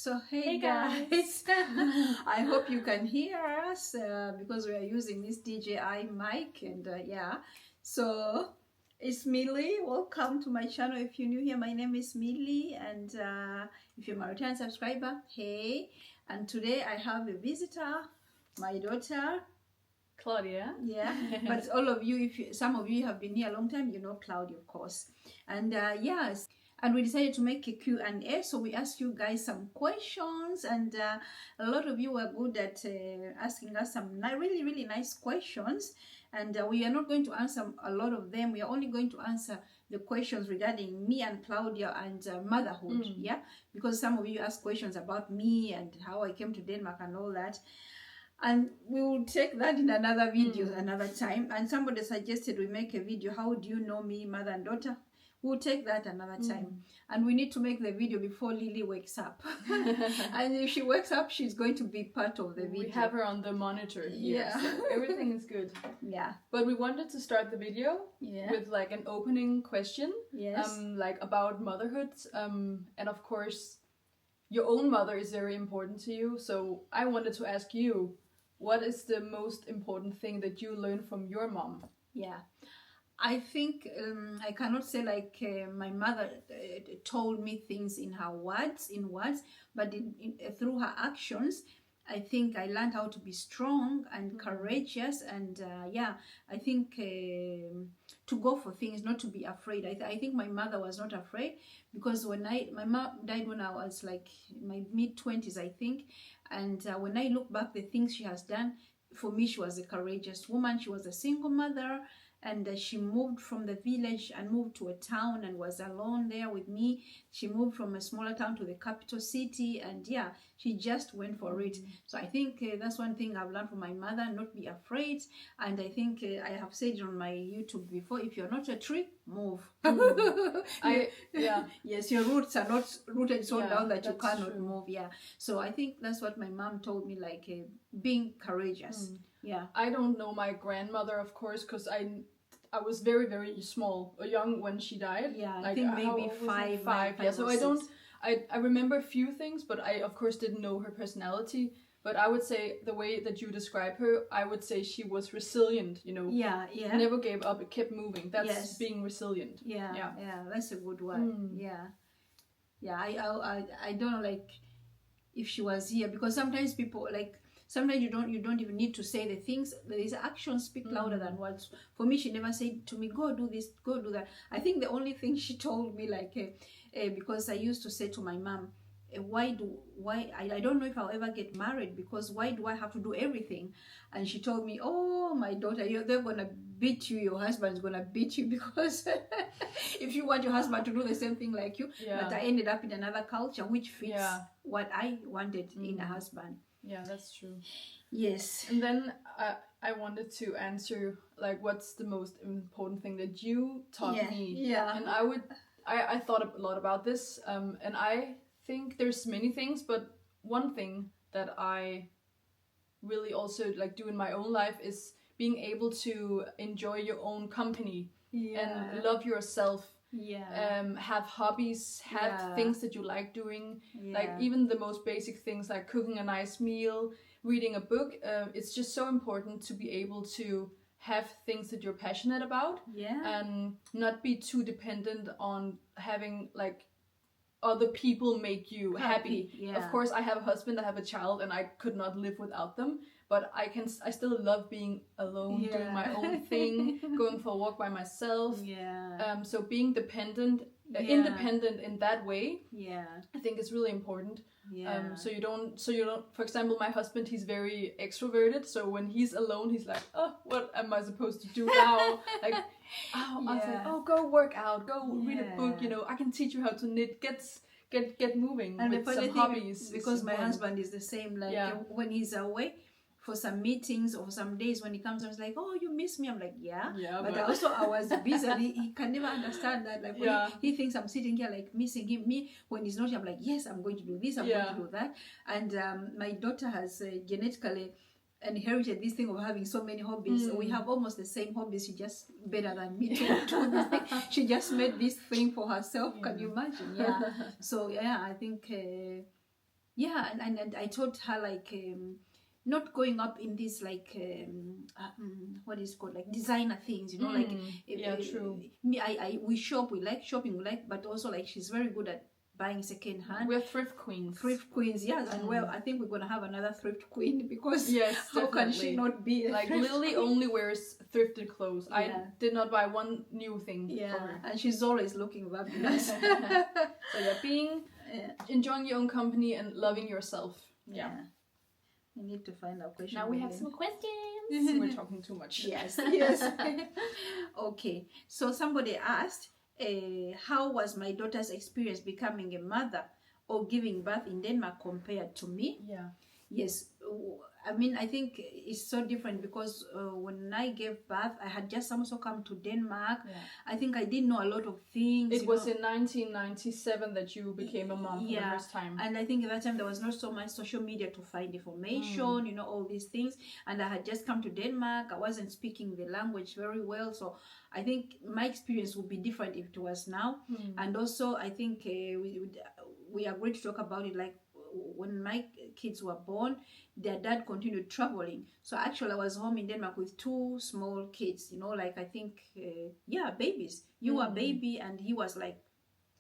So hey Hey guys. I hope you can hear us because we are using this DJI mic and so it's Millie. Welcome to my channel. If you're new here, my name is Millie, and if you're my return subscriber, hey. And today I have a visitor, my daughter Claudia. Yeah, but all of you, some of you have been here a long time, you know Claudia, of course. And yes, and we decided to make a Q&A, so we asked you guys some questions, and a lot of you were good at asking us some really, really nice questions. And we are not going to answer a lot of them. We are only going to answer the questions regarding me and Claudia and motherhood, yeah? Because some of you asked questions about me and how I came to Denmark and all that. And we will take that in another video another time. And somebody suggested we make a video, how do you know me, mother and daughter? We'll take that another time. And we need to make the video before Lily wakes up. And if she wakes up, she's going to be part of the video. We have her on the monitor here, so everything is good. Yeah. But we wanted to start the video with like an opening question. Yes. Like about motherhood. And of course, your own mother is very important to you. So I wanted to ask you, what is the most important thing that you learned from your mom? Yeah. I think I cannot say like my mother told me things in words, but through her actions, I think I learned how to be strong and courageous, and I think to go for things, not to be afraid. I think my mother was not afraid, because my mom died when I was like in my mid-20s, I think, and when I look back, the things she has done, for me, she was a courageous woman. She was a single mother, and she moved from the village and moved to a town and was alone there with me. She moved from a smaller town to the capital city, and she just went for it. So I think that's one thing I've learned from my mother, not be afraid. And I think I have said on my YouTube before, if you're not a tree, move. Yes, your roots are not rooted so down that you cannot move. So I think that's what my mom told me, like being courageous. I don't know my grandmother, of course, because I was very, very small or young when she died. I think maybe five. So I remember a few things, but I of course didn't know her personality. But I would say the way that you describe her, I would say she was resilient, you know. Never gave up, it kept moving. That's being resilient. That's a good one. I don't know, like, if she was here, because sometimes people, like, sometimes you don't even need to say the things. These actions speak louder than words. For me, she never said to me, go do this, go do that. I think the only thing she told me, like, because I used to say to my mom, I don't know if I'll ever get married, because why do I have to do everything? And she told me, oh, my daughter, they're gonna beat you, your husband's gonna beat you, because if you want your husband to do the same thing like you. But I ended up in another culture which fits what I wanted in a husband. Yeah, that's true. Yes. And then I wanted to answer, like, what's the most important thing that you taught me? And I thought a lot about this, and I think there's many things, but one thing that I really also like do in my own life is being able to enjoy your own company and love yourself. Have hobbies, have things that you like doing, like even the most basic things like cooking a nice meal, reading a book. It's just so important to be able to have things that you're passionate about and not be too dependent on having like other people make you happy. Of course, I have a husband, I have a child, and I could not live without them. But I still love being alone, doing my own thing, going for a walk by myself. So being independent in that way, I think is really important. So you don't. For example, my husband, he's very extroverted. So when he's alone, he's like, oh, what am I supposed to do now? Like, I was like, oh, go work out, go read a book. You know, I can teach you how to knit. Get moving and with some hobbies. Because my husband is the same. Like when he's away for some meetings or some days, when he comes, I was like, oh, you miss me. I'm like, but also I was busy. He can never understand that. Like when he thinks I'm sitting here like missing him. Me, when he's not here, I'm like, yes, I'm going to do this, I'm going to do that. And my daughter has genetically inherited this thing of having so many hobbies. So we have almost the same hobbies. She just better than me to do this thing. She just made this thing for herself. Can you imagine? So I think Yeah, and I told her like not going up in this like what is it called, like designer things, you know, like yeah, true. Me, I we shop, we like shopping, we like, but also like she's very good at buying second hand. We're thrift queens. Thrift queens, yes, and well, I think we're gonna have another thrift queen because yes, how can she not be like Lily queen? only wears thrifted clothes. Yeah. I did not buy one new thing Yeah, for her. and she's always looking fabulous. So yeah, enjoying your own company and loving yourself. Yeah. We need to find our question. Now we have some questions. We're talking too much. Yes, yes. Okay, so somebody asked, how was my daughter's experience becoming a mother or giving birth in Denmark compared to me? Yeah. Yes, I mean, I think it's so different because when I gave birth, I had just also come to Denmark. Yeah. I think I didn't know a lot of things. It was in 1997 that you became a mom for the first time. And I think at that time there was not so much social media to find information, you know, all these things. And I had just come to Denmark. I wasn't speaking the language very well. So I think my experience would be different if it was now. And also, I think we agreed to talk about it, like when my kids were born, their dad continued traveling. So actually I was home in Denmark with two small kids, you know, like I think, babies. You were a baby and he was like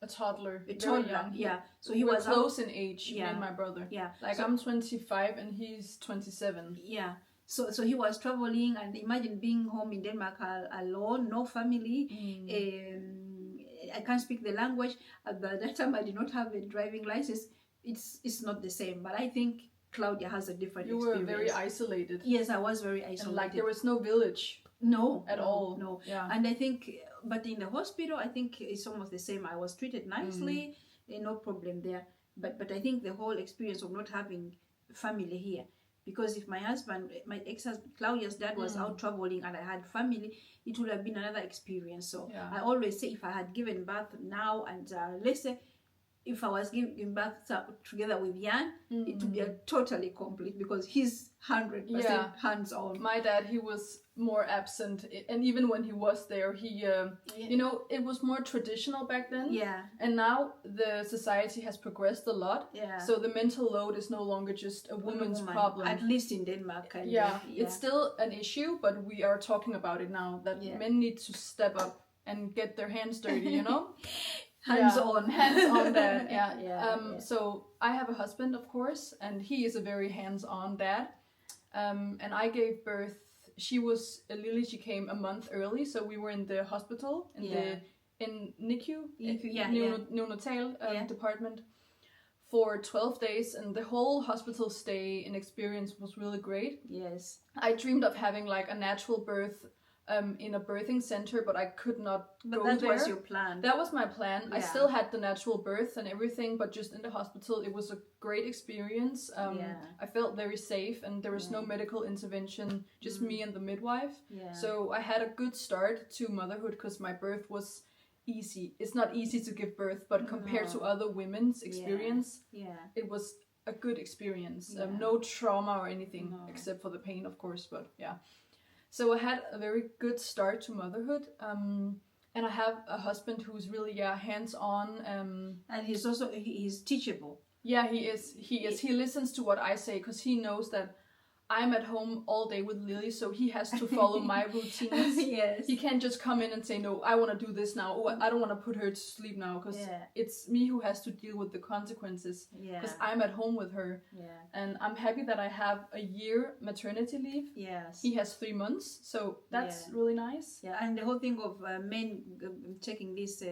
a toddler. A toddler, young. Yeah. So he was close in age, me and my brother. Yeah. Like so, I'm 25 and he's 27. Yeah. So he was traveling, and imagine being home in Denmark alone, no family. I can't speak the language. At that time I did not have a driving license. It's not the same, but I think Claudia has a different experience. You were very isolated. Yes, I was very isolated. And like there was no village. No. At all. No. Yeah. And I think, but in the hospital, I think it's almost the same. I was treated nicely, no problem there. But I think the whole experience of not having family here, because if my ex-husband, Claudia's dad was out traveling and I had family, it would have been another experience. So I always say if I had given birth now and let's say, if I was giving birth together with Jan, it would be a totally complete because he's 100% hands-on. My dad, he was more absent, and even when he was there, he, you know, it was more traditional back then. Yeah. And now the society has progressed a lot. Yeah. So the mental load is no longer just a woman's problem. At least in Denmark. It's still an issue, but we are talking about it now that men need to step up and get their hands dirty, you know? Hands on that. So I have a husband, of course, and he is a very hands-on dad. And I gave birth. Lily. She came a month early, so we were in the hospital in NICU, neonatal department for 12 days, and the whole hospital stay and experience was really great. Yes, I dreamed of having like a natural birth. In a birthing center, but I could not go there. But that was your plan. That was my plan. Yeah. I still had the natural birth and everything, but just in the hospital, it was a great experience. I felt very safe, and there was no medical intervention, just me and the midwife. Yeah. So I had a good start to motherhood because my birth was easy. It's not easy to give birth, but compared to other women's experience, it was a good experience. No trauma or anything, except for the pain, of course, but yeah. So I had a very good start to motherhood, and I have a husband who's really hands-on. And he's teachable. Yeah, he is. He listens to what I say because he knows that I'm at home all day with Lily, so he has to follow my routines. Yes. He can't just come in and say, no, I want to do this now. Oh, I don't want to put her to sleep now, because it's me who has to deal with the consequences, because I'm at home with her. Yeah. And I'm happy that I have a year maternity leave. Yes. He has 3 months, so that's really nice. Yeah, and the whole thing of men taking this,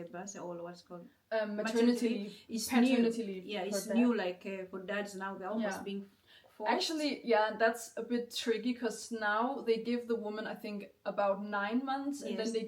or what's called? Maternity leave. Is paternity new. leave. Yeah, it's new, like for dads now, they're almost being forced. Actually, that's a bit tricky, because now they give the woman, I think, about 9 months, and then they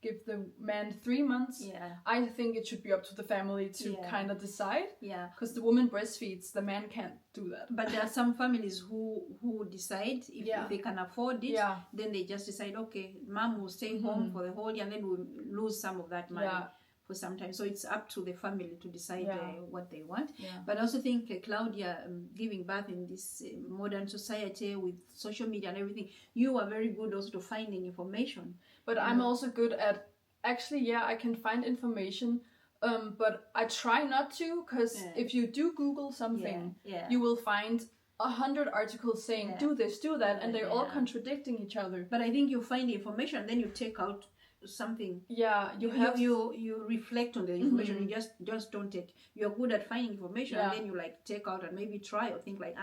give the man 3 months. Yeah. I think it should be up to the family to kind of decide. Yeah. Because the woman breastfeeds, the man can't do that. But there are some families who decide if they can afford it, then they just decide, okay, mom will stay home for the whole year, and then we'll lose some of that money. For some time. So it's up to the family to decide what they want. Yeah. But I also think Claudia, giving birth in this modern society with social media and everything, you are very good also to finding information. But I'm also good at, actually, I can find information, But I try not to, because if you do Google something, you will find 100 articles saying do this, do that, and they're all contradicting each other. But I think you find the information, then you take out something. Yeah, you reflect on the information. You just don't take. You're good at finding information, and then you like take out and maybe try or think like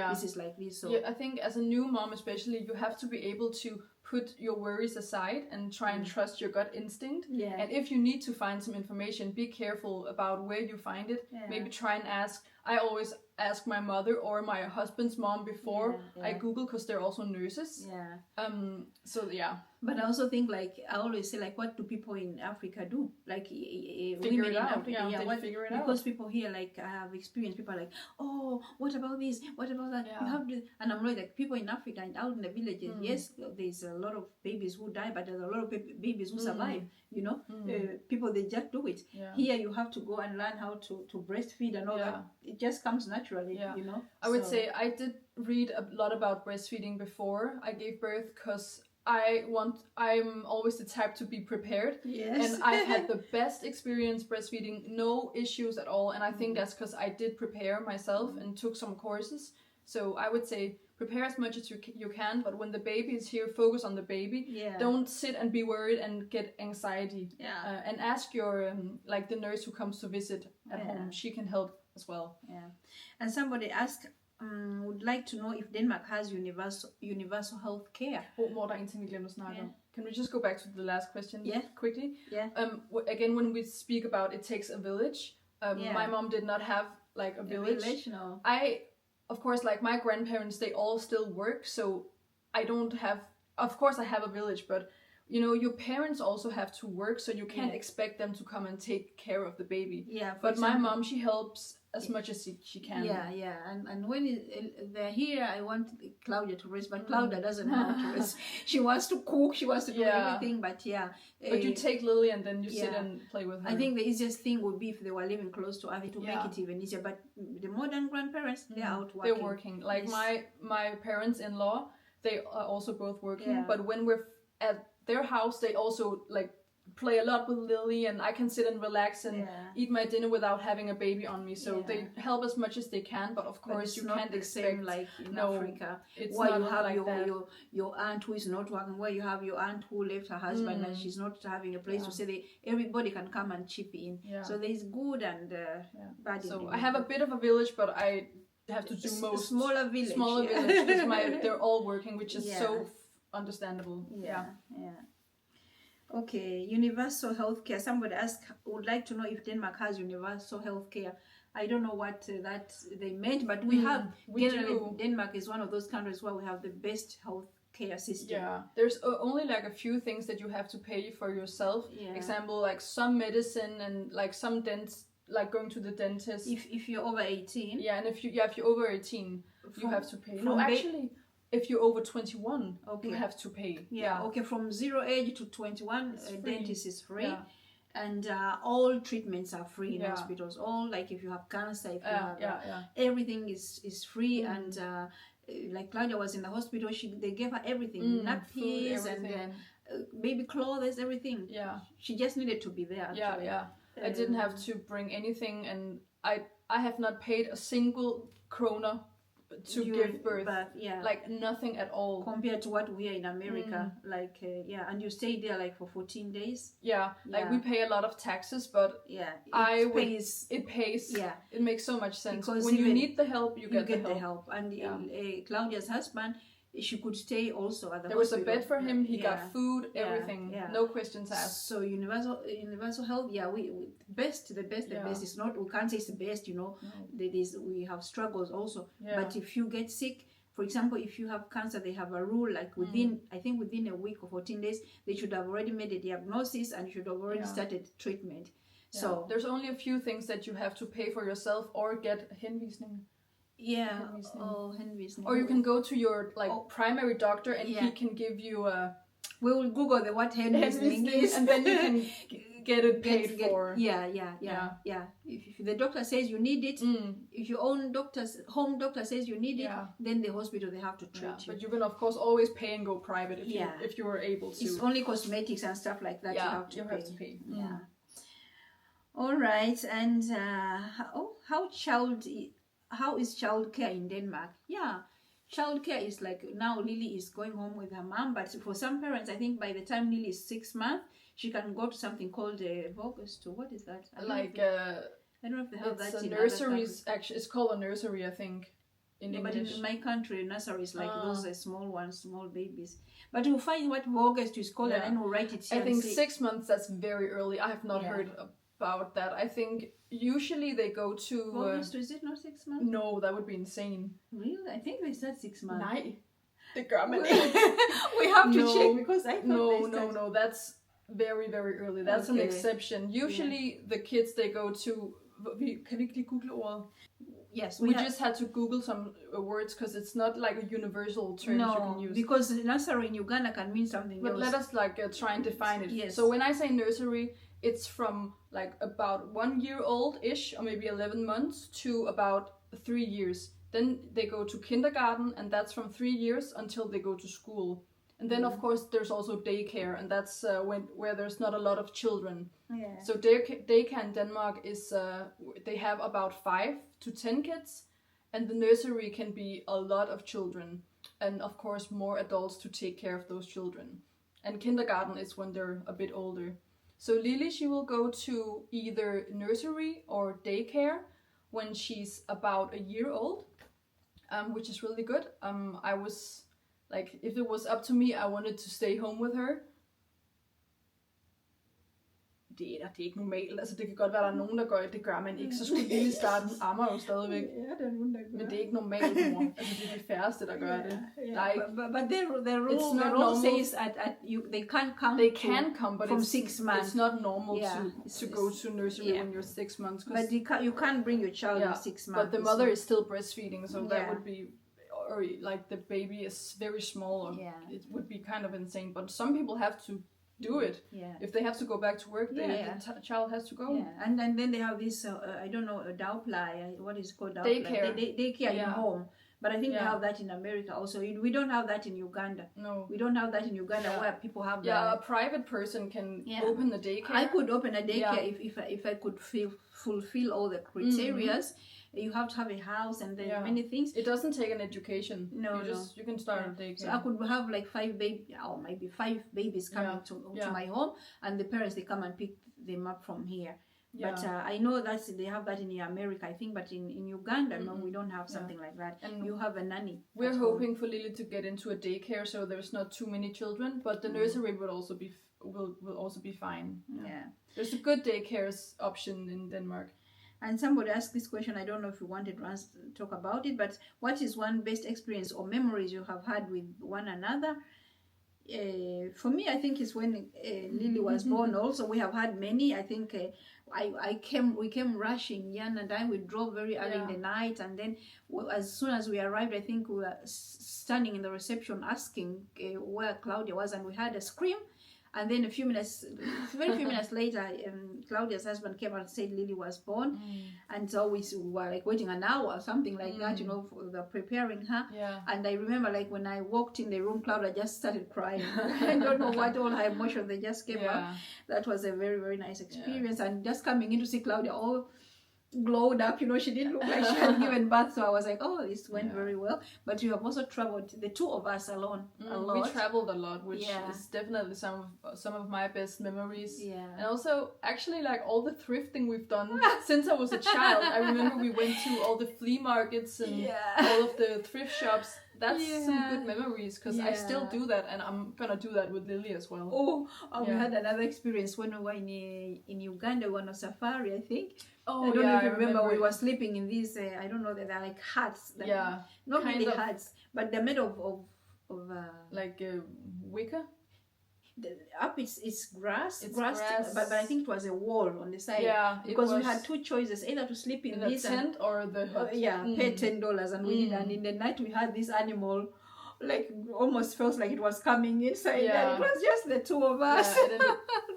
this is like this. So I think as a new mom especially, you have to be able to put your worries aside and try and trust your gut instinct. And if you need to find some information, be careful about where you find it. Maybe try and ask. I always ask my mother or my husband's mom before I Google, because they're also nurses. But I also think, like, I always say, like, what do people in Africa do? Like, figure women it out. in Africa, figure it because out. people here, like, I have experienced people are like, oh, what about this? What about that? Yeah. You have to, and I'm like people in Africa and out in the villages. Yes, there's a lot of babies who die, but there's a lot of babies who survive. You know, people, they just do it. Here, you have to go and learn how to breastfeed and all that. It just comes naturally. You know, I would say I did read a lot about breastfeeding before I gave birth, because I'm always the type to be prepared. Yes. And I've had the best experience breastfeeding, no issues at all. And I think that's because I did prepare myself and took some courses. So I would say prepare as much as you can, but when the baby is here, focus on the baby. Don't sit and be worried and get anxiety. And ask your like the nurse who comes to visit at home. She can help as well. And somebody asked, would like to know if Denmark has universal health care. Can we just go back to the last question quickly? Again, when we speak about it takes a village, my mom did not have like a village. No. Of course, like my grandparents, they all still work, so I don't have, of course I have a village, but you know, your parents also have to work, so you can't expect them to come and take care of the baby. But my mom, she helps as much as she can. And when they're here, I want Claudia to rest, but Claudia doesn't know how to rest. She wants to cook, she wants to do everything, but but you take Lily and then you sit and play with her. I think the easiest thing would be if they were living close to Avi to make it even easier, but the modern grandparents, they're out working. They're working. Like my parents-in-law, they are also both working, but when we're at their house, they also like play a lot with Lily, and I can sit and relax and eat my dinner without having a baby on me. So they help as much as they can, but of course you can't expect like in Africa. It's where not you have like your aunt who is not working, where you have your aunt who left her husband and she's not having a place to stay. Everybody can come and chip in. So there's good and bad. So I have a bit of a village, but I have to do smaller village. Because they're all working, which is so understandable. Okay, universal healthcare. Somebody would like to know if Denmark has universal healthcare. I don't know what that they meant, but we have. Denmark is one of those countries where we have the best healthcare system. There's only like a few things that you have to pay for yourself. Example, like some medicine and like some like going to the dentist. If you're over 18. And if you're over 18, you have to pay. No, actually. If you're over 21, you have to pay. Okay, from 0 age to 21, dentist is free. And all treatments are free in hospitals. All, like if you have cancer, if you have everything is free. And like Claudia was in the hospital, they gave her everything, nappies and baby clothes, everything. She just needed to be there. Actually. I didn't have to bring anything, and I have not paid a single krona to give birth, like nothing at all compared to what we are in America. Like and you stay there like for 14 days. Like we pay a lot of taxes, but it pays. It makes so much sense, because when you need the help, you get the help. And Claudia's husband, she could stay also at the hospital. There was a bed for him. He got food, everything. No questions asked. So universal health. We best. The best is not. We can't say it's the best. You know, we have struggles also. But if you get sick, for example, if you have cancer, they have a rule like within a week or 14 days, they should have already made a diagnosis and you should have already started treatment. So there's only a few things that you have to pay for yourself or get henvisning. Henvisning. Or you can go to your primary doctor and he can give you a. We will Google the what henvisning is, and then you can get it paid for. If the doctor says you need it, if your own home doctor says you need it, then the hospital they have to treat you. But you can of course always pay and go private if you are able to. It's only cosmetics and stuff like that you have to pay. All right, and how is childcare in Denmark? Yeah, childcare is like now Lily is going home with her mom, but for some parents, I think by the time Lily is 6 months, she can go to something called Vogus. What is that? I don't know if they have that in nurseries. Actually, it's called a nursery, I think. In English. But in my country, nursery is like those small ones, small babies. But we'll find what August is called and then we'll write it here. I think 6 months, that's very early. I have not heard about that. I think usually they go to... August, is it not 6 months? No, that would be insane. Really? I think they said 6 months. Nej, det gør man We have to check because I thought No, that's very, very early. That's an exception. Usually the kids, they go to... Kan vi ikke lige google ordet? Yes, we just had to Google some words because it's not like a universal term you can use. Because nursery in Uganda can mean something else. But let us try and define it. Yes. So when I say nursery, it's from like about 1 year old-ish, or maybe 11 months, to about 3 years. Then they go to kindergarten, and that's from 3 years until they go to school. And then, of course, there's also daycare, and that's where there's not a lot of children. Yeah. So daycare in Denmark is, they have about 5 to 10 kids, and the nursery can be a lot of children, and of course more adults to take care of those children. And kindergarten is when they're a bit older. So Lily, she will go to either nursery or daycare when she's about a year old, which is really good. I was... Like, if it was up to me, I wanted to stay home with her. Det er ikke normalt. Altså, det kan godt være, der er nogen, der gør det. Det gør man ikke. Så skulle Lille starte. Hun ammer jo stadigvæk. Ja, det er nogen, der gør. Men det er ikke normalt, mor. Altså, det er de færreste, der gør det. Like, but the rule says that they can't come. They can come, but from 6 months. It's not normal to go to nursery when you're 6 months. But you can't bring your child in 6 months. But the mother is still breastfeeding, so that would be... Or like the baby is very small, or it would be kind of insane. But some people have to do it. Yeah. If they have to go back to work, the child has to go. Yeah. And then they have this, I don't know, a dagpleje. What is it called? Daycare. Daycare in home. But I think they have that in America also. We don't have that in Uganda. No. We don't have that in Uganda where people have a private person can open the daycare. I could open a daycare if I could fulfill all the criteria. You have to have a house and then many things. It doesn't take an education. You can start a daycare. So I could have like 5 babies, or maybe 5 babies coming to my home, and the parents, they come and pick them up from here. Yeah. But I know that they have that in America, I think, but in Uganda, no, we don't have something like that. And you have a nanny. We're hoping for Lily to get into a daycare, so there's not too many children, but the nursery will also be fine. Yeah. There's a good daycare option in Denmark. And somebody asked this question, I don't know if you wanted to talk about it, but what is one best experience or memories you have had with one another? For me, I think it's when Lily was born. Also, we have had many. I think we came rushing, Jan and I. We drove very early in the night, and then as soon as we arrived, I think we were standing in the reception asking where Claudia was, and we heard a scream. And then very few minutes later, Claudia's husband came and said Lily was born. And so we were like waiting an hour or something like that, for preparing her. Yeah. And I remember like when I walked in the room, Claudia just started crying. I don't know what all her emotions, they just came up. That was a very, very nice experience. Yeah. And just coming in to see Claudia all glowed up, she didn't look like she had given birth, so I was like, oh, this went very well. But you have also traveled, the two of us alone, a lot. We traveled a lot, which is definitely some of my best memories. Yeah. And also, actually, like all the thrifting we've done since I was a child. I remember we went to all the flea markets and all of the thrift shops. That's some good memories, because I still do that, and I'm gonna do that with Lily as well. We had another experience when we were in Uganda. We were on a safari, I think. I don't know if you remember. We were sleeping in these, I don't know, they're like huts. Not really huts, but they're made of like wicker. Up it's grass, but I think it was a wall on the side. Because we had 2 choices, either to sleep in this tent or the hut. Pay $10, and we did. And in the night we had this animal, like almost felt like it was coming inside. And it was just the 2 of us.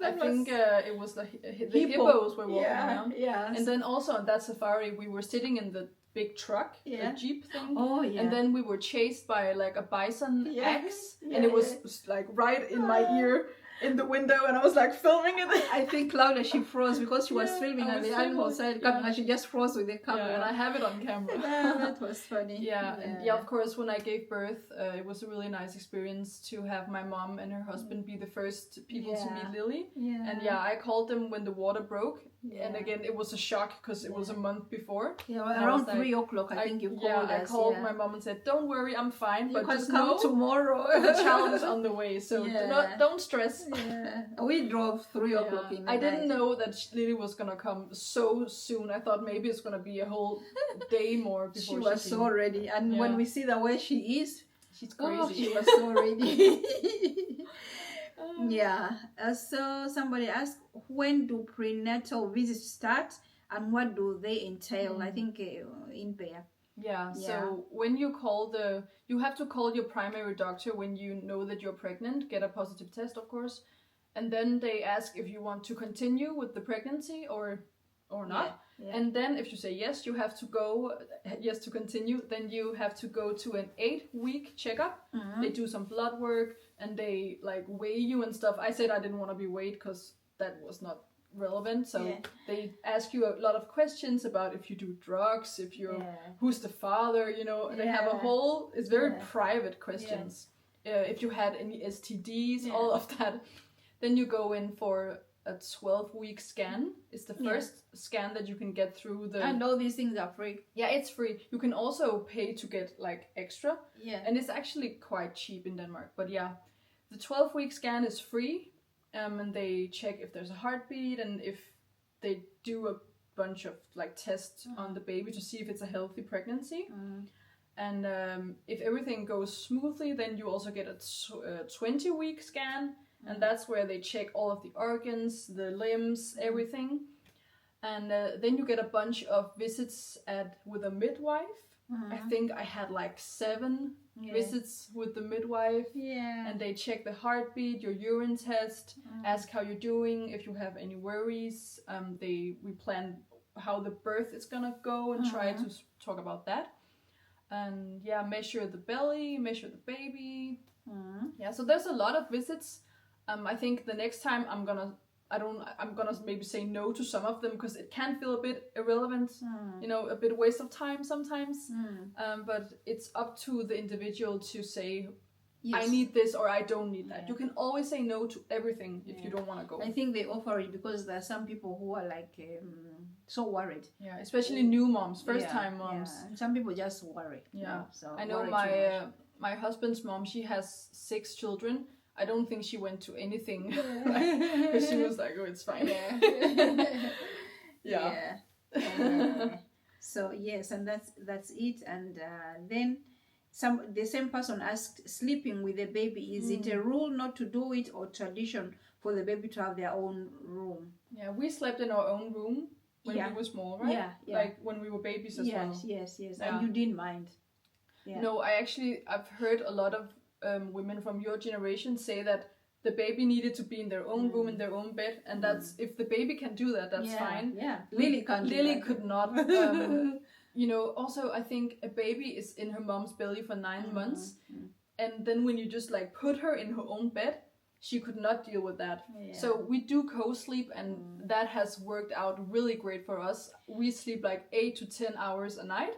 I think it was the hippos were walking around. And then also on that safari, we were sitting in the big truck, a jeep thing. And then we were chased by like a bison axe, and it was like right in my ear. in the window, and I was like filming it. I think Claudia, she froze because she was filming and the animal started coming and she just froze with the camera. Yeah, and I have it on camera. That was funny. And of course, when I gave birth, it was a really nice experience to have my mom and her husband be the first people to meet Lily. And I called them when the water broke. And again, it was a shock because it was a month before. Yeah, well, around 3 o'clock, I think you called us. I called my mom and said, "Don't worry, I'm fine, you but can just come know tomorrow. The child is on the way, so don't stress." We drove 3 o'clock in the I didn't know that Lily was gonna come so soon. I thought maybe it's gonna be a whole day more before she was so ready. And when we see the way she is, she's crazy. She was so ready. So somebody asked, when do prenatal visits start and what do they entail? I think in Bear. So when you you have to call your primary doctor when you know that you're pregnant, get a positive test, of course, and then they ask if you want to continue with the pregnancy or not. And then if you say yes, you have to go, yes to continue, then you have to go to an 8-week checkup. They do some blood work and they like weigh you and stuff. I said I didn't want to be weighed because that was not relevant. So they ask you a lot of questions about if you do drugs, if you're, who's the father, you know, they have a whole, it's very private questions. If you had any STDs, all of that. Then you go in for a 12-week scan. It's the first scan that you can get through the... And all these things are free. Yeah, it's free. You can also pay to get like extra. And it's actually quite cheap in Denmark. But the 12-week scan is free. And they check if there's a heartbeat and if they do a bunch of like tests on the baby to see if it's a healthy pregnancy. And if everything goes smoothly, then you also get a 20-week scan. And that's where they check all of the organs, the limbs, everything. And then you get a bunch of visits with a midwife. I think I had like 7 visits with the midwife. And they check the heartbeat, your urine test, ask how you're doing, if you have any worries. We plan how the birth is gonna go and try to talk about that. And measure the belly, measure the baby. So there's a lot of visits. I think the next time I'm gonna maybe say no to some of them because it can feel a bit irrelevant, you know, a bit waste of time sometimes. But it's up to the individual to say, I need this or I don't need that. You can always say no to everything if you don't want to go. I think they offer it because there are some people who are like so worried. Especially new moms, first time moms. Some people just worry. So I know my husband's mom, she has 6 children. I don't think she went to anything because she was like, "Oh, it's fine." So yes, and that's it. And then the same person asked, sleeping with the baby, is it a rule not to do it or tradition for the baby to have their own room? Yeah, we slept in our own room when we were small, right? Like when we were babies as well. Yes. And you didn't mind? No, I've heard a lot of women from your generation say that the baby needed to be in their own room, in their own bed, and that's if the baby can do that, that's fine. Lily can't. Lily could not. You know, also I think a baby is in her mom's belly for 9 months, and then when you just like put her in her own bed, she could not deal with that. So we do co-sleep, and that has worked out really great for us. We sleep like 8 to 10 hours a night.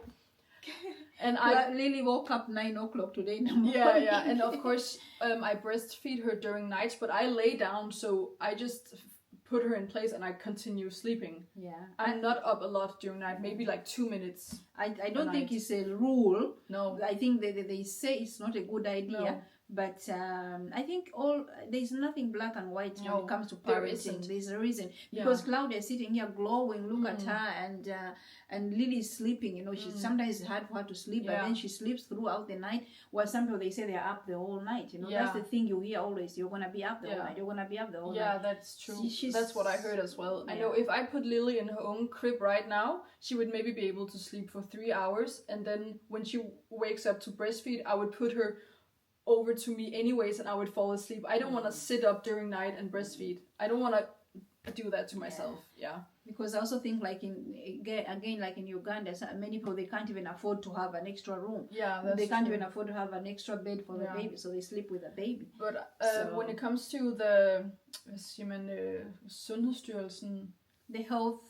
And Lily woke up 9 o'clock today in the morning. And of course I breastfeed her during nights, but I lay down, so I just put her in place and I continue sleeping. I'm not up a lot during night, maybe like 2 minutes. I don't think it's a rule. No, I think they say it's not a good idea. But I think there's nothing black and white when it comes to parenting. There's a reason, because Claudia is sitting here glowing. Look at her, and Lily's sleeping. You know, she sometimes it's hard for her to sleep, but then she sleeps throughout the night. While some people, they say they're up the whole night. You know, that's the thing you hear always. You're gonna be up the whole night. You're gonna be up the whole night. Yeah, that's true. That's what I heard as well. I know if I put Lily in her own crib right now, she would maybe be able to sleep for 3 hours, and then when she wakes up to breastfeed, I would put her over to me anyways and I would fall asleep. I don't want to sit up during night and breastfeed. I don't want to do that to myself. Yeah. Because I also think like again like in Uganda, many people, they can't even afford to have an extra room. Yeah, that's they can't true. even afford to have an extra bed for the baby, so they sleep with the baby. But when it comes to the Sundhedsstyrelsen, the health,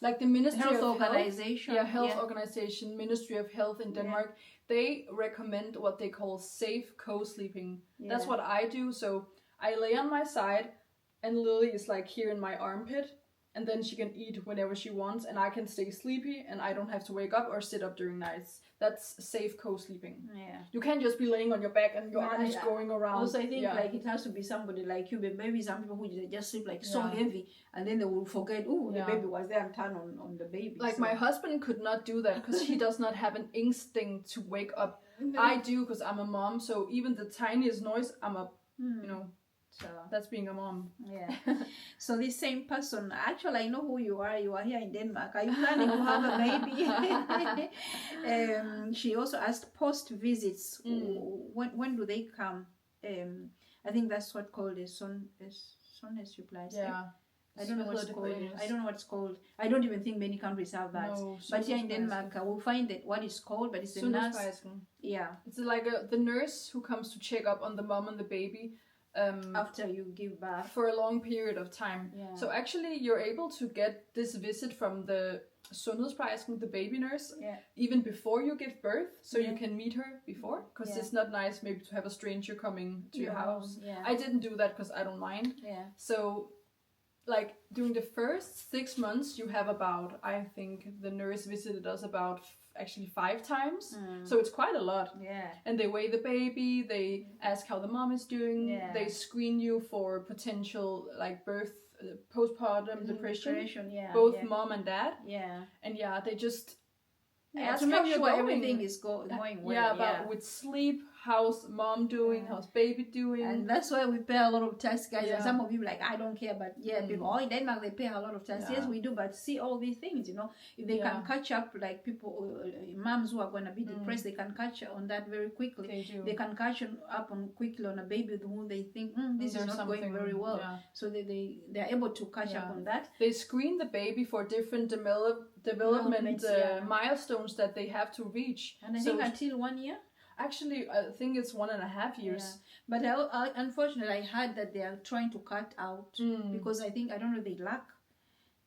like the Ministry health of organization, Health Organization, Ministry of Health in Denmark, they recommend what they call safe co-sleeping. That's what I do. So I lay on my side, and Lily is like here in my armpit, and then she can eat whenever she wants, and I can stay sleepy, and I don't have to wake up or sit up during nights. That's safe co-sleeping. Yeah. You can't just be laying on your back and your arms going around. Also, I think like it has to be somebody like you, but maybe some people who just sleep like so heavy, and then they will forget, the baby was there, and turn on the baby. Like my husband could not do that because he does not have an instinct to wake up. I do because I'm a mom, so even the tiniest noise, I'm up, you know. So that's being a mom. Yeah. So this same person, actually, I know who you are. You are here in Denmark. Are you planning to have a baby? She also asked post visits. When do they come? I think that's what called a son replies. Yeah. I don't know what it's called. I don't know what it's called. I don't even think many countries have that. No, but here in Denmark, we'll find that what it's called. But it's a nurse. Yeah. It's like the nurse who comes to check up on the mom and the baby. After you give birth. For a long period of time. Yeah. So actually you're able to get this visit from the sundhedsplejersken, the baby nurse, even before you give birth, so you can meet her before, because it's not nice maybe to have a stranger coming to your house. Yeah. I didn't do that because I don't mind. Yeah. So like during the first 6 months you have about, I think the nurse visited us about actually 5 times, so it's quite a lot. Yeah. And they weigh the baby, they ask how the mom is doing, they screen you for potential like birth, postpartum depression, both mom and dad. Yeah. And they just ask to make sure everything is going well. Yeah, about with sleep, how's mom doing, how's baby doing. And that's why we pay a lot of tax, guys. And some of you like, I don't care, but people, in Denmark they pay a lot of tax. Yes, we do, but see all these things, if they can catch up, like people, moms who are going to be depressed, they can catch on that very quickly. They can catch up on quickly on a baby who they think, this is not going very well. Yeah. So they're able to catch up on that. They screen the baby for different development milestones that they have to reach. And I think until 1 year? Actually, I think it's 1.5 years. Yeah. But unfortunately, I heard that they are trying to cut out because I don't know, they lack.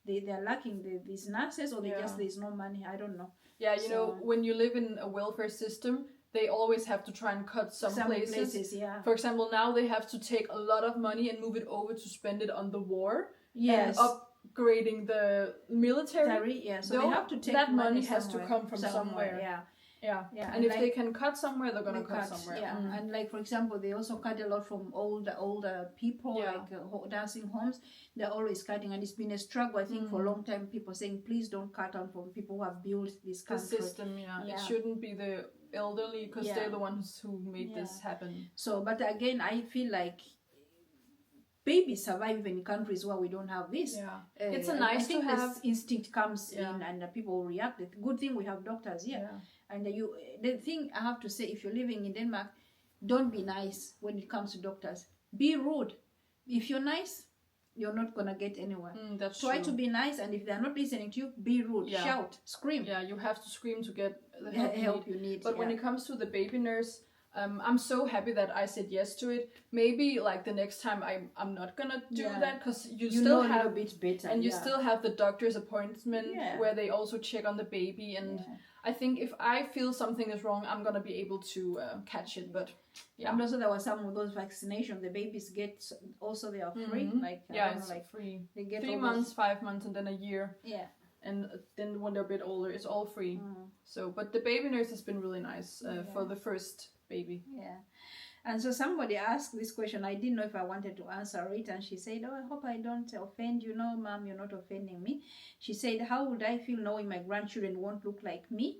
They're lacking these nurses, or there's no money. I don't know. Yeah, you know, when you live in a welfare system, they always have to try and cut some places. For example, now they have to take a lot of money and move it over to spend it on the war. Yes. And upgrading the military. So they have to take that money has to come from somewhere. Yeah. And if they can cut somewhere, they're gonna cut somewhere. Yeah. And like, for example, they also cut a lot from older people, like nursing homes. They're always cutting, and it's been a struggle, I think, for a long time. People saying, please don't cut out from people who have built this country. The system, it shouldn't be the elderly, because they're the ones who made this happen. So, but again, I feel like babies survive even in countries where we don't have this. It's nice to have. This instinct comes in, and people react. The good thing we have doctors here. And the thing I have to say, if you're living in Denmark, don't be nice when it comes to doctors. Be rude. If you're nice, you're not gonna get anywhere. Try to be nice, and if they're not listening to you, be rude. Shout, scream. Yeah, you have to scream to get the help you need. But when it comes to the baby nurse, I'm so happy that I said yes to it. Maybe like the next time I'm not gonna do that, because you still have a bit better, and you still have the doctor's appointment where they also check on the baby, and I think if I feel something is wrong, I'm gonna be able to catch it. But and also there were some of those vaccinations the babies get. Also, they are free. Like it's like free. They get 3 months, 5 months, and then a year. Yeah. And then when they're a bit older, it's all free. So, but the baby nurse has been really nice for the first baby. Yeah. And so somebody asked this question. I didn't know if I wanted to answer it, and she said, I hope I don't offend you. No, ma'am, you're not offending me. She said, how would I feel knowing my grandchildren won't look like me?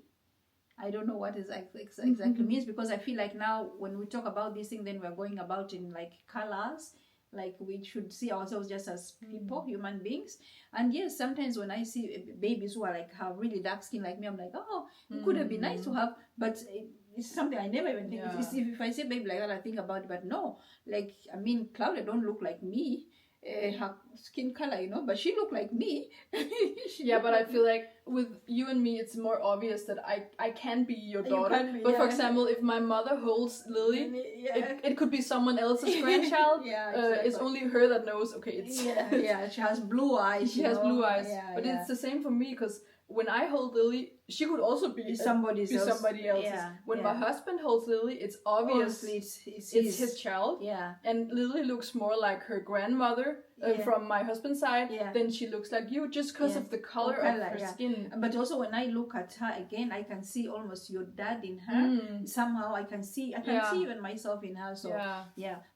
I don't know what it exactly means, because I feel like now when we talk about this thing, then we're going about in like colors. Like we should see ourselves just as people, human beings. And yes, sometimes when I see babies who are like have really dark skin like me, I'm like, oh, it could have been nice to have, but it's something I never even think. If I say baby like that, I think about it. But no, like, I mean, Claudia don't look like me. her skin color, but she looked like me. Yeah, but I feel like with you and me, it's more obvious that I can be your daughter. But for example, if my mother holds Lily, it could be someone else's grandchild. Exactly. It's only her that knows. Okay, it's she has blue eyes. She has blue eyes, but it's the same for me because when I hold Lily, she could also be somebody else's. When my husband holds Lily, it's obvious it's his child. Yeah. And Lily looks more like her grandmother from my husband's side than she looks like you, just because of the color of her skin. But also when I look at her again, I can see almost your dad in her. Somehow I can see even myself in her. So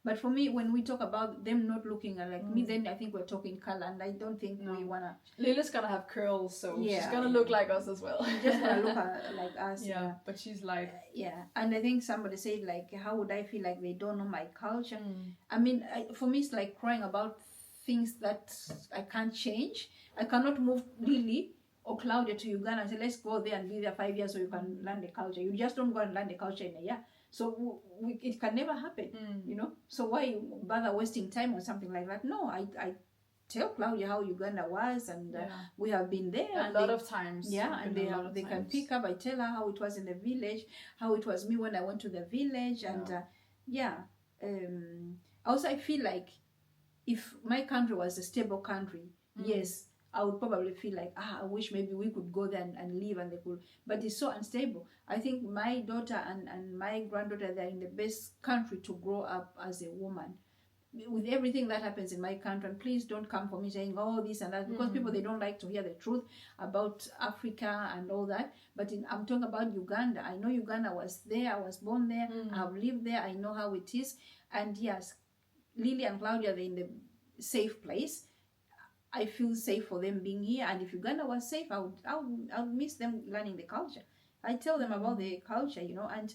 But for me, when we talk about them not looking like me, then I think we're talking color, and I don't think we wanna. Lily's gonna have curls, so she's gonna look like us as well. Just gonna look like us. But she's light. And I think somebody said like, how would I feel like they don't know my culture? I mean, for me, it's like crying about things that I can't change. I cannot move Lily or Claudia to Uganda and say, let's go there and be there 5 years so you can learn the culture. You just don't go and learn the culture in a year. So it can never happen, So why bother wasting time on something like that? No, I tell Claudia how Uganda was, and we have been there a lot of times. And they can pick up. I tell her how it was in the village, how it was me when I went to the village, and also I feel like if my country was a stable country, yes, I would probably feel like, I wish maybe we could go there and live, and they could. But it's so unstable. I think my daughter and my granddaughter, they're in the best country to grow up as a woman. With everything that happens in my country, and please don't come for me saying, oh, this and that, because people, they don't like to hear the truth about Africa and all that. But I'm talking about Uganda. I know Uganda was there. I was born there. I have lived there. I know how it is. And yes, Lily and Claudia, they're in the safe place. I feel safe for them being here. And if Uganda was safe, I would miss them learning the culture. I tell them about the culture, and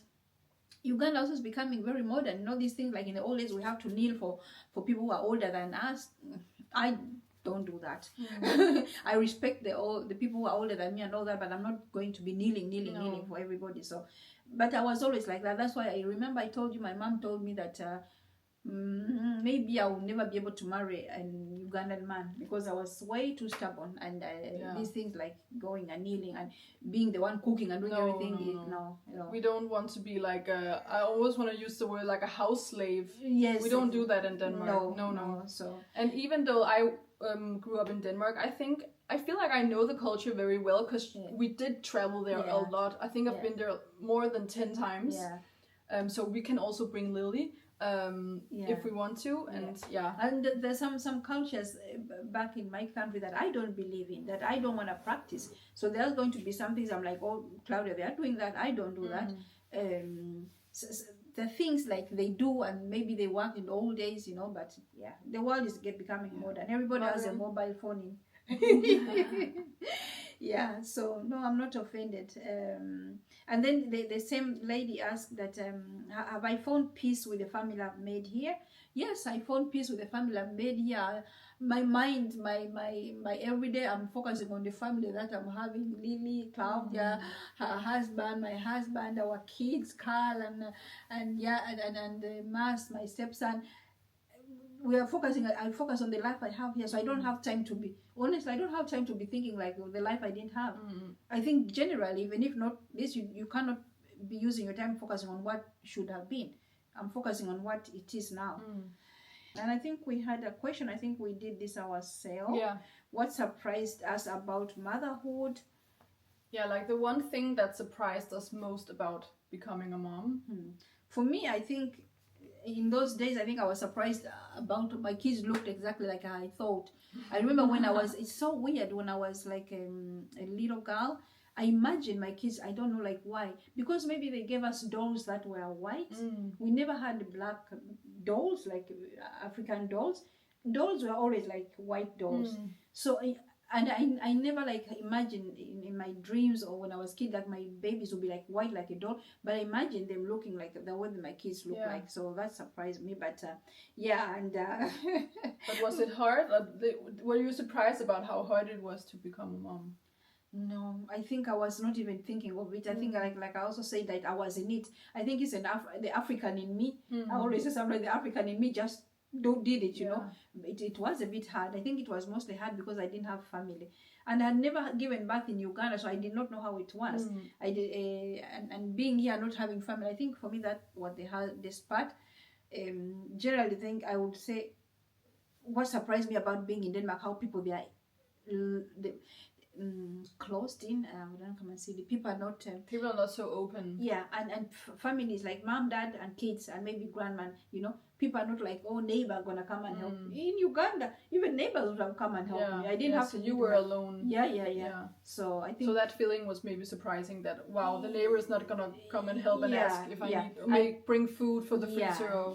Uganda also is becoming very modern. These things like in the old days, we have to kneel for people who are older than us. I don't do that. I respect the people who are older than me and all that, but I'm not going to be kneeling for everybody. So, but I was always like that. That's why I remember I told you, my mom told me that maybe I will never be able to marry an Ugandan man because I was way too stubborn, and these things like going and kneeling and being the one cooking and doing everything. No. We don't want to be like I always want to use the word like a house slave. Yes, we don't do that in Denmark. No. So, and even though I grew up in Denmark, I feel like I know the culture very well because we did travel there a lot. I think I've been there more than 10 times. So we can also bring Lily. If we want to, and there's some cultures back in my country that I don't believe in, that I don't want to practice. So there's going to be some things I'm like, oh, Claudia, they are doing that, I don't do that. So the things like they do, and maybe they work in the old days, but the world is becoming modern. Everybody has a mobile phone in. So no, I'm not offended. And then the same lady asked that, have I found peace with the family I've made here? Yes, I found peace with the family I've made here. My mind, my everyday, I'm focusing on the family that I'm having. Lily, Claudia, her husband, my husband, our kids, Carl, and Mas, my stepson. I focus on the life I have here, so I don't have time to be honest. I don't have time to be thinking like the life I didn't have. I think generally, even if not this, you cannot be using your time focusing on what should have been. I'm focusing on what it is now. And I think we had a question. I think we did this ourselves. What surprised us about motherhood? Like the one thing that surprised us most about becoming a mom. For me, I think in those days, I think I was surprised about my kids looked exactly like I thought. I remember when it's so weird, when I was like a little girl, I imagined my kids, I don't know like why, because maybe they gave us dolls that were white. We never had black dolls, like African dolls. Dolls were always like white dolls. So I never like imagined in my dreams or when I was a kid that my babies would be like white like a doll, but I imagined them looking like the way that my kids look like. So that surprised me. But but was it hard? Were you surprised about how hard it was to become a mom? No, I think I was not even thinking of it. I think like I also said that I was in it. I think it's the African in me. I always say something like the African in me just did it, you know. It was a bit hard. I think it was mostly hard because I didn't have family. And I had never given birth in Uganda, so I did not know how it was. I did, and being here, not having family, I think for me that was the hardest part. Generally, think I would say what surprised me about being in Denmark, how people there closed in. We don't come and see the people are not. People are not so open. Yeah, and families like mom, dad, and kids, and maybe grandma. You know, people are not like, oh, neighbor gonna come and help. In Uganda, even neighbors would have come and help me. I didn't have to. You were alone. Yeah. So I think. So that feeling was maybe surprising. That wow, the neighbor is not gonna come and help and ask if I need bring food for the freezer.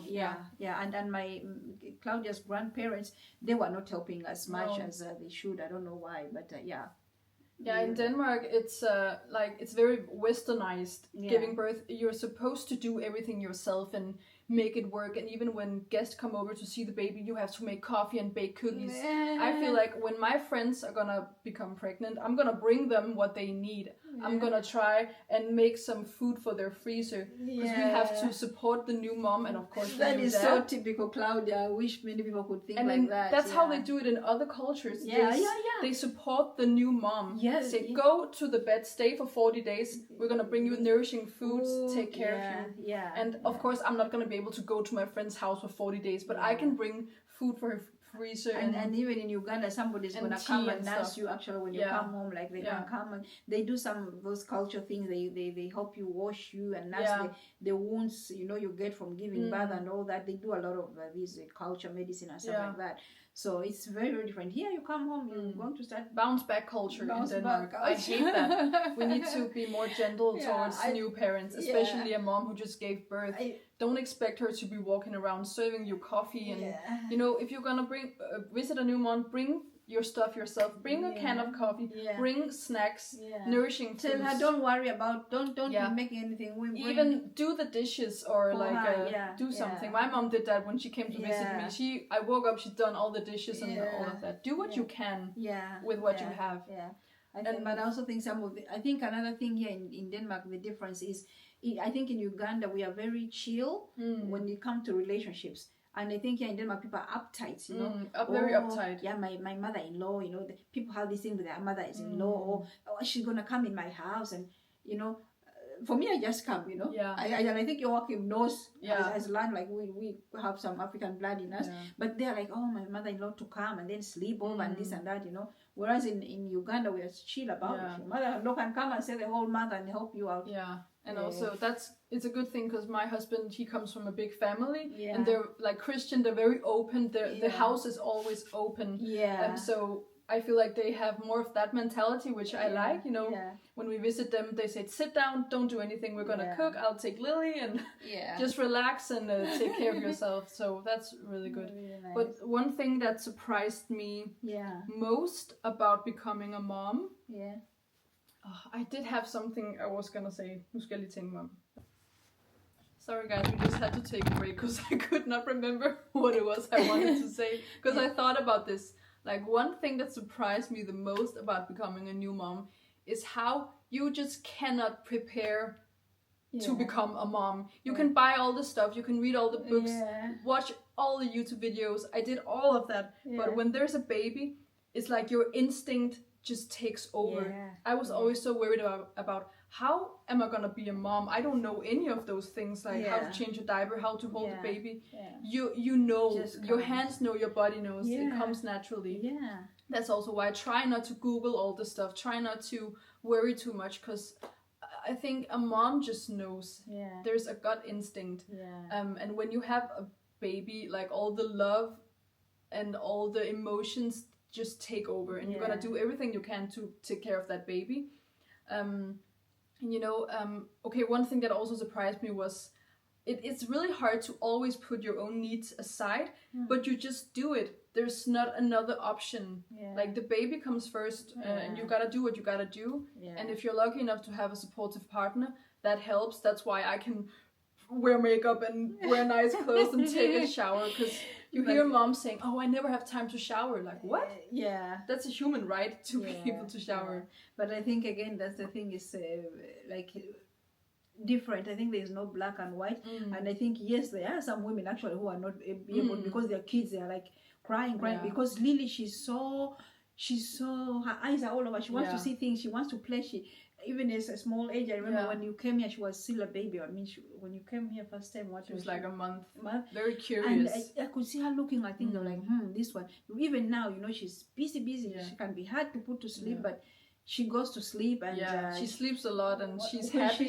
And my Claudia's grandparents, they were not helping as much as they should. I don't know why, but Yeah, in Denmark, it's it's very westernized. Giving birth, you're supposed to do everything yourself and make it work. And even when guests come over to see the baby, you have to make coffee and bake cookies. I feel like when my friends are gonna become pregnant, I'm gonna bring them what they need. I'm gonna try and make some food for their freezer because we have to support the new mom and of course the that new is dad. So typical Claudia. I wish many people could think like that. That's how they do it in other cultures. They support the new mom. Yes. Say, go to the bed, stay for 40 days. We're gonna bring you nourishing foods, take care of you. Yeah. And of course, I'm not gonna be able to go to my friend's house for 40 days, but I can bring food for her freezer. And even in Uganda, somebody's gonna come and nurse you actually when you come home. Like they can come and they do some of those culture things. They help you, wash you and nurse the wounds, you know, you get from giving birth and all that. They do a lot of these culture medicine and stuff like that. So it's very, very different. Here you come home, you're going to start bounce back culture in Denmark. I hate that. We need to be more gentle towards new parents, especially a mom who just gave birth. Don't expect her to be walking around serving you coffee and you know, if you're gonna bring visit a new mom, bring your stuff yourself. Bring a can of coffee. Bring snacks, nourishing foods. Tell her don't worry about don't be making anything. Even do the dishes or do something. My mom did that when she came to visit me. I woke up, she'd done all the dishes and all of that. Do what you can with what you have. But I also think I think another thing here in Denmark, the difference is, I think in Uganda we are very chill when it comes to relationships. And I think here in Denmark, people are uptight, you know. Very uptight. Yeah, my mother-in-law, you know, people have this thing with their mother-in-law, or she's going to come in my house. And, you know, for me, I just come, you know. And I think Joachim knows, has learned, like we have some African blood in us. But they're like, oh, my mother-in-law to come and then sleep over and this and that, you know. Whereas in Uganda, we are chill about it. Your mother-in-law can come and say the whole mother and help you out. And also it's a good thing because my husband, he comes from a big family and they're like Christian, they're very open. The house is always open. So I feel like they have more of that mentality, which I like, you know. When we visit them, they say, sit down, don't do anything. We're going to cook. I'll take Lily and just relax and take care of yourself. So that's really good. Really nice. But one thing that surprised me most about becoming a mom, I did have something I was going to say. Nu skal jeg lige tænke mig om. Sorry guys, we just had to take a break because I could not remember what it was I wanted to say. Because I thought about this. Like one thing that surprised me the most about becoming a new mom is how you just cannot prepare to become a mom. You can buy all the stuff, you can read all the books, watch all the YouTube videos. I did all of that. But when there's a baby, it's like your instinct just takes over. I was always so worried about how am I gonna be a mom? I don't know any of those things, like how to change a diaper, how to hold a baby. You know, your hands know, your body knows. It comes naturally. That's also why I try not to Google all the stuff. Try not to worry too much because I think a mom just knows. There's a gut instinct. And when you have a baby, like all the love and all the emotions just take over, and you're gonna do everything you can to take care of that baby. You know, okay, one thing that also surprised me was it's really hard to always put your own needs aside, but you just do it. There's not another option. Like the baby comes first, and you gotta do what you gotta do. And if you're lucky enough to have a supportive partner, that helps. That's why I can wear makeup and wear nice clothes and take a shower, because you hear moms saying, oh, I never have time to shower. Like, what? That's a human right to be able to shower. But I think again, that's the thing is like different. I think there's no black and white. And I think, yes, there are some women actually who are not able because their kids, they are like crying because Lily, she's so her eyes are all over. She wants to see things, she wants to play. She even as a small age, I remember when you came here, she was still a baby. I mean, when you came here first time, what she was like a month. Very curious. And I could see her looking at things. I'm like, this one. Even now, she's busy. She can be hard to put to sleep, but she goes to sleep and she sleeps a lot and she's happy.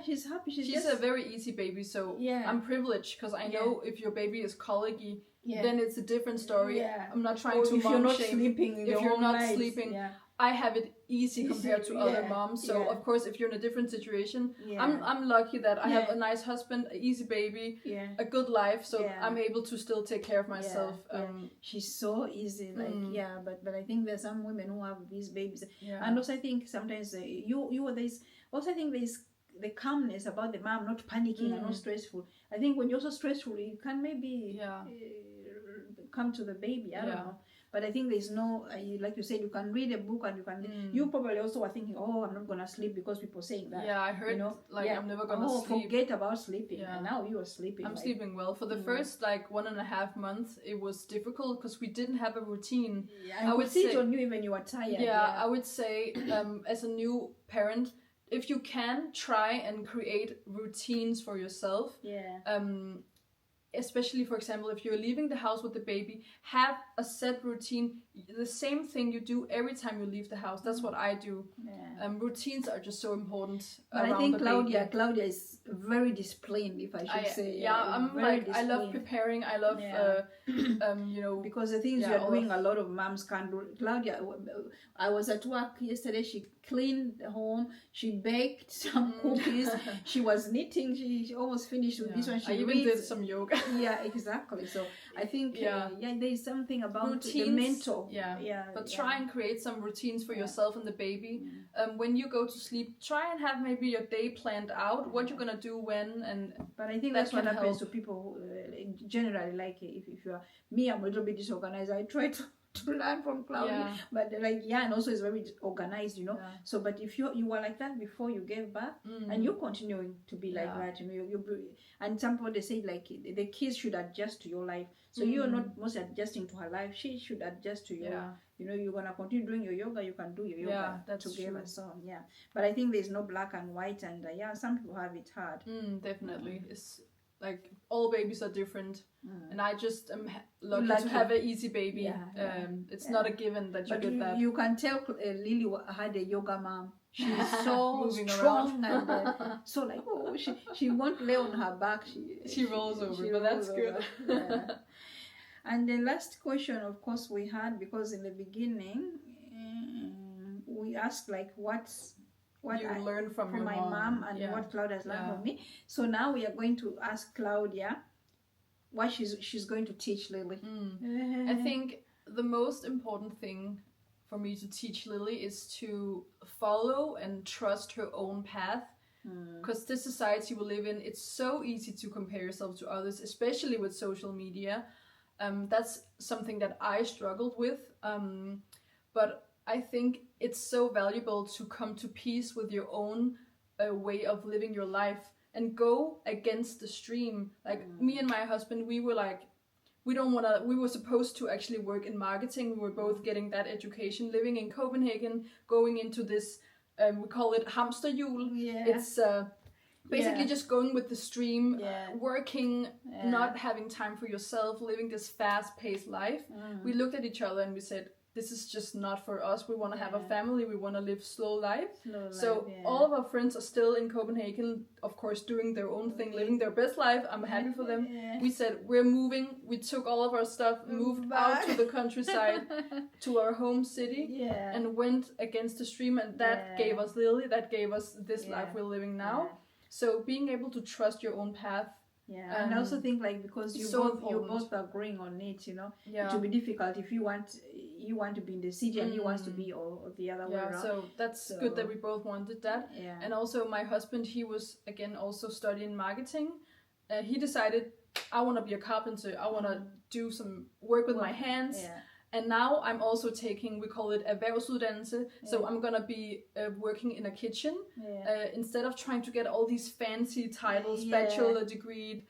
She's happy. She's a very easy baby, so I'm privileged because I know if your baby is colicky, then it's a different story. I'm not trying to mom shame. If you're not sleeping, I have it easy compared to other moms. So of course, if you're in a different situation, I'm lucky that I have a nice husband, an easy baby, a good life. So I'm able to still take care of myself. She's so easy, but I think there's some women who have these babies, and also I think sometimes there's also I think there's the calmness about the mom not panicking and not stressful. I think when you're so stressful, you can maybe come to the baby. I don't know. But I think there's no, like you said, you can read a book and you can. You probably also were thinking, "Oh, I'm not gonna sleep because people saying that." Yeah, I heard. I'm never gonna sleep. Forget about sleeping. Yeah. And now you are sleeping. I'm sleeping well. For the first 1.5 months, it was difficult because we didn't have a routine. Yeah, I would see it on you even you were tired. Yeah, I would say as a new parent, if you can try and create routines for yourself. Yeah. Especially, for example, if you're leaving the house with the baby, have a set routine. The same thing you do every time you leave the house. That's what I do. Yeah. Routines are just so important. But I think Claudia is very disciplined, if I should say. Yeah, I'm like, I love preparing. I love, because the things you're doing, a lot of moms can't do. Claudia, I was at work yesterday. She cleaned the home. She baked some cookies. She was knitting. She almost finished with this one. She even did some yoga. Yeah, exactly. So I think there's something about routines, the mental. But try and create some routines for yourself and the baby. When you go to sleep, try and have maybe your day planned out, what you're gonna do when, and but I think that's what happens to people who, generally, like if you're me, I'm a little bit disorganized. I try to learn from Claudia, but and also it's very organized, So, but if you were like that before you gave birth, and you're continuing to be like that, and some people they say the kids should adjust to your life. So you're not mostly adjusting to her life. She should adjust to your. You're gonna continue doing your yoga. You can do your yoga together. True. So but I think there's no black and white, and some people have it hard. Definitely, it's like all babies are different, and I just am lucky to have an easy baby. It's not a given that you get that. You can tell Lily had a yoga mom. She's so strong and so she won't lay on her back. She rolls over, but that's good. And the last question, of course, we had, because in the beginning we asked what you learned from my mom and what Claudia has learned from me. So now we are going to ask Claudia what she's going to teach Lily. I think the most important thing for me to teach Lily is to follow and trust her own path. Because this society we live in, it's so easy to compare yourself to others, especially with social media. That's something that I struggled with. But I think it's so valuable to come to peace with your own way of living your life and go against the stream. Me and my husband, we were we were supposed to actually work in marketing. We were both getting that education, living in Copenhagen, going into this, we call it hamsterhjul. It's basically just going with the stream, working, not having time for yourself, living this fast-paced life. We looked at each other and we said, this is just not for us. We want to have a family. We want to live slow life. All of our friends are still in Copenhagen, of course, doing their own thing, living their best life. I'm happy for them. We said, we're moving. We took all of our stuff, moved out to the countryside, to our home city, and went against the stream. And that gave us Lily. That gave us this life we're living now. So being able to trust your own path. And I also think because you both are growing on it, it will be difficult if you want to be in the city and he wants to be or the other way around. So that's good that we both wanted that. And also my husband, he was again also studying marketing. He decided, I want to be a carpenter. I want to do some work with my hands. And now I'm also taking, we call it erhvervsuddannelse. So I'm gonna be working in a kitchen instead of trying to get all these fancy titles, bachelor degrees,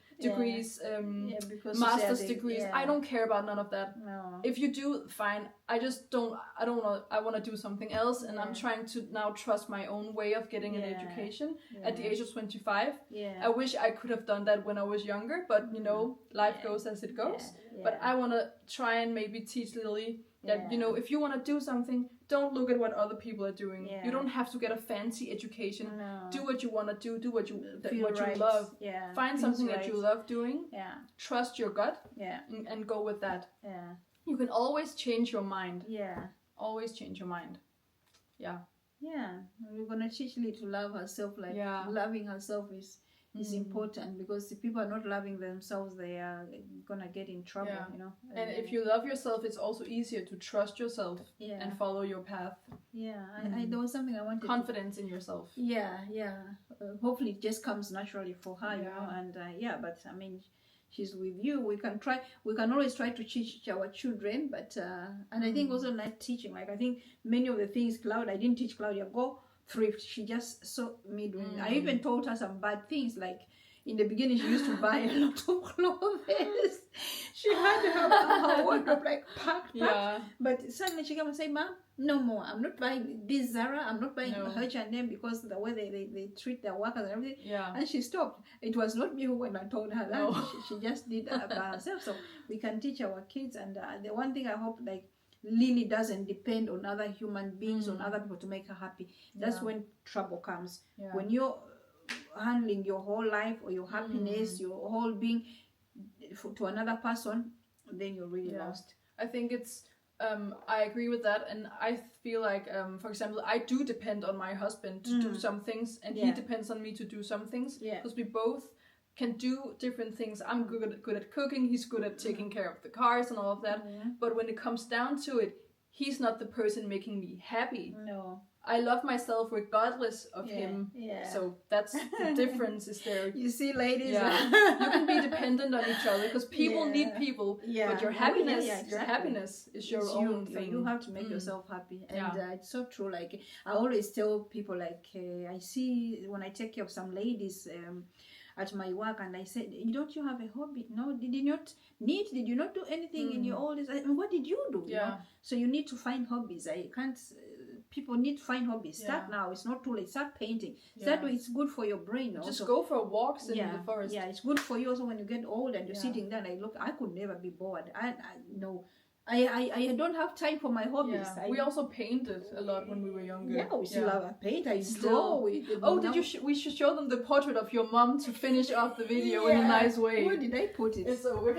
master's degrees. I don't care about none of that. No. If you do, fine. I just don't. I don't want to. I want to do something else, and I'm trying to now trust my own way of getting an education at the age of 25. I wish I could have done that when I was younger, but you know, life goes as it goes. But I want to try and maybe teach Lily that you know, if you want to do something, don't look at what other people are doing. You don't have to get a fancy education. Do what you want to do. Do what you love. Find something that you love doing. Trust your gut. And go with that. You can always change your mind. Always change your mind. We're gonna teach Lee to love herself. Like loving herself is important, because if people are not loving themselves, they are gonna get in trouble. You know. And if you love yourself, it's also easier to trust yourself and follow your path. I there was something I wanted. Confidence in yourself. Hopefully it just comes naturally for her, you know. And but I mean, she's with you. We can always try to teach our children, but and I think also not teaching. Like I think many of the things I didn't teach Claudia. Go thrift. She just saw me doing. I even told her some bad things. Like in the beginning, she used to buy a lot of clothes. She had to have her wardrobe like packed. But suddenly she came and said, "Mom, no more. I'm not buying this Zara. I'm not buying H&M because the way they treat their workers and everything." And she stopped. It was not me who went and told her that. She just did that by herself. So we can teach our kids. And the one thing I hope, like, Lily doesn't depend on other human beings, on other people to make her happy. That's when trouble comes. When you're handling your whole life or your happiness, your whole being to another person, then you're really lost. I think it's I agree with that, and I feel like for example, I do depend on my husband to do some things, and he depends on me to do some things, because we both can do different things. I'm good at cooking, he's good at taking care of the cars and all of that, but when it comes down to it, he's not the person making me happy. I love myself regardless of him. So that's the difference is there. You see, ladies, you can be dependent on each other, because people need people, but your happiness, your happiness is your own thing. You have to make yourself happy, and it's so true. Like I always tell people, like I see when I take care of some ladies at my work, and I said, "Don't you have a hobby? No, did you not knit? Did you not do anything in your old days? What did you do? You know? So you need to find hobbies. I can't." People need to find hobbies. Start now. It's not too late. Start painting. Start. It's good for your brain. Also. Just go for walks in the forest. It's good for you also when you get old and you're sitting there. Like, look, I could never be bored. I don't have time for my hobbies. We also painted a lot when we were younger. We still have a paint. I draw. We should show them the portrait of your mom to finish off the video in a nice way. Where did I put it? It's over.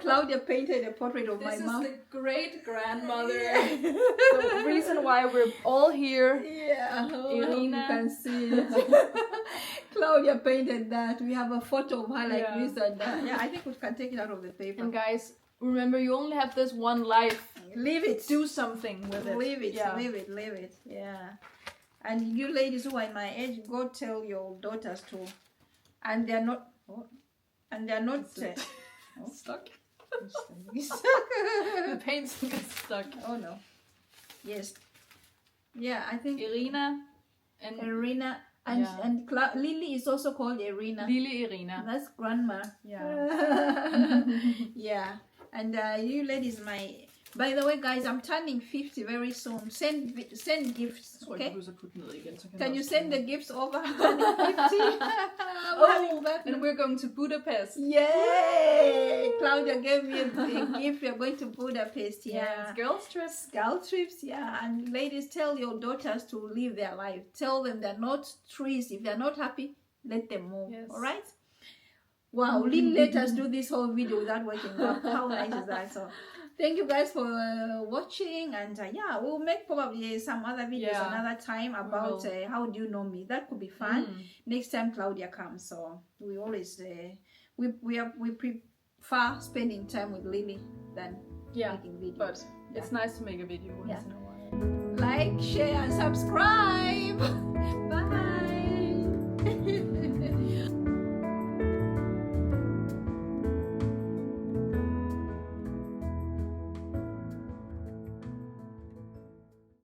Claudia painted a portrait of my mom. This is the great grandmother. The reason why we're all here. Irina. You can see it. Claudia painted that. We have a photo of her like this and that. I think we can take it out of the paper. And guys, remember, you only have this one life. Live it. Do something with it. Live it. Live it. And you ladies who are in my age, go tell your daughters to. And they're not. Stuck. The paint's stuck. Oh no. Yes. I think Irina and Lily is also called Irina. Lily Irina. That's grandma. And you ladies, by the way, guys, I'm turning 50 very soon. Send gifts, okay? Can you send the gifts over? I'm turning 50. And we're going to Budapest. Yay! Claudia gave me a gift. We are going to Budapest. It's girls' trips. Girls' trips, And ladies, tell your daughters to live their life. Tell them they're not trees. If they're not happy, let them move. All right? Wow, Lynn let us do this whole video without waking up. How nice is that? So, thank you guys for watching, and we'll make probably some other videos another time about how do you know me. That could be fun. Next time Claudia comes, so we always we prefer spending time with Lily than making videos. But it's nice to make a video once in a while. Like, share, and subscribe.